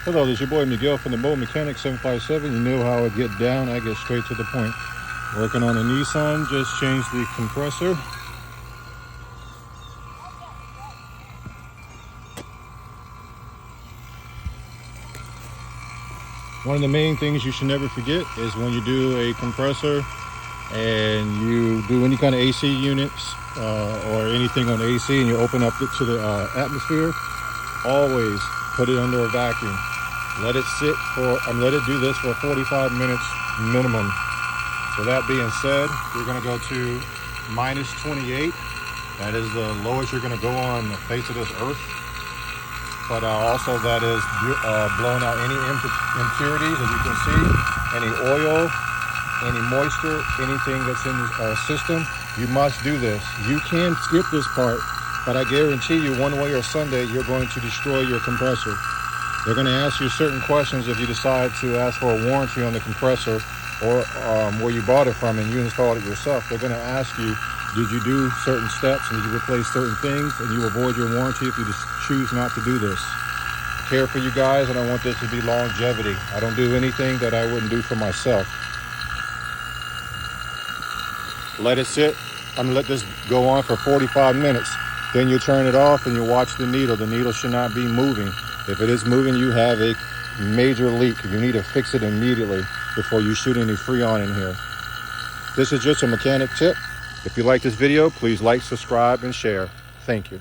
Hello, this is your boy Miguel from the Mobile Mechanic 757. You know how I get down. I get straight to the point. Working on a Nissan, just changed the compressor. One of the main things you should never forget is when you do a compressor and you do any kind of AC units or anything on AC and you open up it to the atmosphere, always put it under a vacuum. Let it sit for, let it do this for 45 minutes minimum. So that being said, you're gonna go to minus 28. That is the lowest you're gonna go on the face of this earth. But also that is blowing out any impurities, as you can see, any oil, any moisture, anything that's in the system. You must do this. You can skip this part, but I guarantee you one way or Sunday, you're going to destroy your compressor. They're going to ask you certain questions if you decide to ask for a warranty on the compressor or where you bought it from and you installed it yourself. They're going to ask you, did you do certain steps and did you replace certain things, and you avoid your warranty if you just choose not to do this. I care for you guys, and I want this to be longevity. I don't do anything that I wouldn't do for myself. Let it sit. I'm going to let this go on for 45 minutes. Then you turn it off and you watch the needle. The needle should not be moving. If it is moving, you have a major leak. You need to fix it immediately before you shoot any Freon in here. This is just a mechanic tip. If you like this video, please like, subscribe, and share. Thank you.